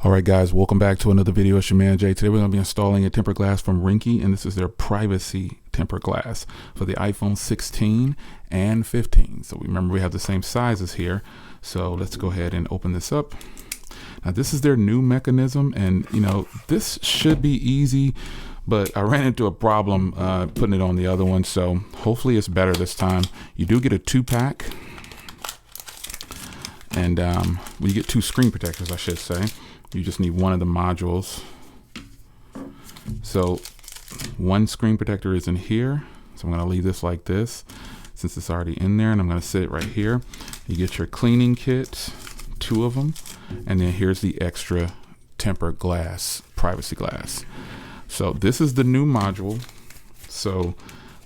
All right, guys, welcome back to another video. It's your man Jay. Today we're going to be installing a tempered glass from Ringke, and this is their privacy tempered glass for the iPhone 16 and 15. So remember, we have the same sizes here. So let's go ahead and open this up. Now this is their new mechanism, and you know, this should be easy, but I ran into a problem putting it on the other one. So hopefully it's better this time. You do get a 2-pack, and you get 2 screen protectors, I should say. You just need one of the modules. So one screen protector is in here. So I'm going to leave this like this since it's already in there, and I'm going to sit it right here. You get your cleaning kit, 2 of them, and then here's the extra tempered glass, privacy glass. So this is the new module. So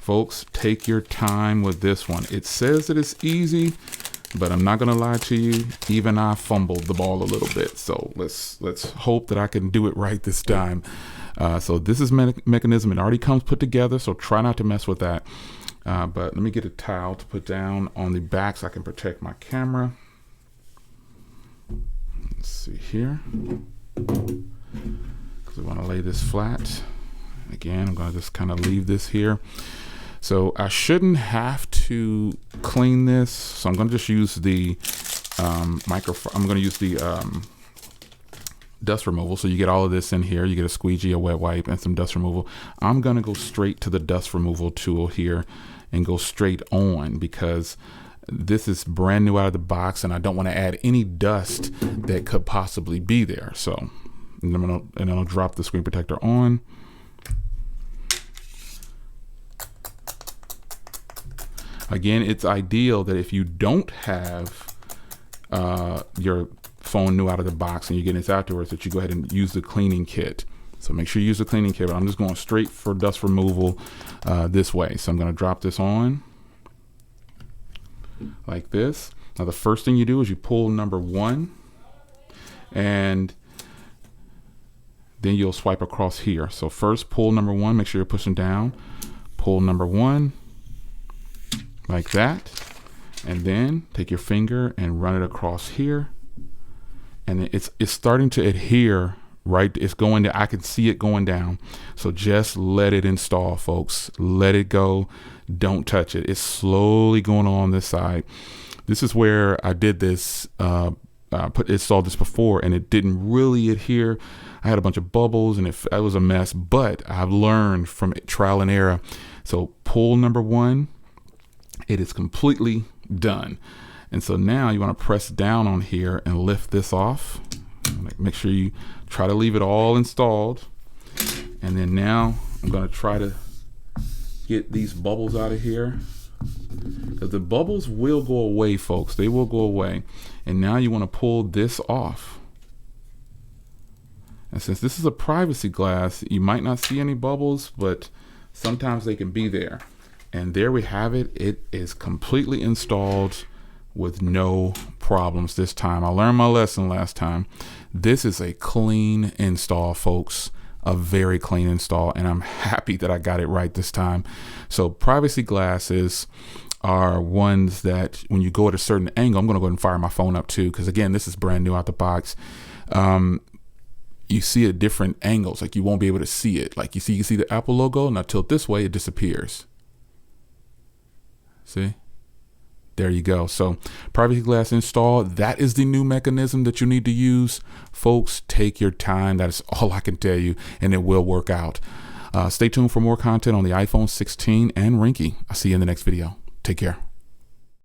folks, take your time with this one. It says that it's easy, but I'm not gonna lie to you, even I fumbled the ball a little bit. So let's hope that I can do it right this time. So this is mechanism. It already comes put together, so try not to mess with that. But let me get a towel to put down on the back so I can protect my camera. Let's see here, because we want to lay this flat. Again, I'm gonna just kind of leave this here. So I shouldn't have to clean this. So I'm going to just use the I'm going to use the dust removal. So you get all of this in here. You get a squeegee, a wet wipe, and some dust removal. I'm going to go straight to the dust removal tool here and go straight on, because this is brand new out of the box and I don't want to add any dust that could possibly be there. So and I'll drop the screen protector on. Again, it's ideal that if you don't have your phone new out of the box and you get this afterwards, that you go ahead and use the cleaning kit. So make sure you use the cleaning kit, but I'm just going straight for dust removal this way. So I'm going to drop this on like this. Now the first thing you do is you pull number 1, and then you'll swipe across here. So first pull number 1, make sure you're pushing down, pull number 1, like that, and then take your finger and run it across here, and it's starting to adhere. Right, it's going to, I can see it going down. So just let it install, folks. Let it go. Don't touch it. It's slowly going on this side. This is where I did this, installed this before, and it didn't really adhere. I had a bunch of bubbles and it was a mess, but I've learned from trial and error. So pull number 1. It is completely done. And so now you want to press down on here and lift this off. Make sure you try to leave it all installed. And then now I'm going to try to get these bubbles out of here, because the bubbles will go away, folks. They will go away. And now you want to pull this off. And since this is a privacy glass, you might not see any bubbles, but sometimes they can be there. And there we have it. It is completely installed with no problems this time. I learned my lesson last time. This is a clean install, folks. A very clean install, and I'm happy that I got it right this time. So privacy glasses are ones that when you go at a certain angle, I'm going to go ahead and fire my phone up too, because again, this is brand new out the box. You see at different angles, like you won't be able to see it. Like you see the Apple logo, now tilt this way, it disappears. See? There you go. So privacy glass install, that is the new mechanism that you need to use. Folks, take your time. That is all I can tell you, and it will work out. Stay tuned for more content on the iPhone 16 and Ringke. I'll see you in the next video. Take care.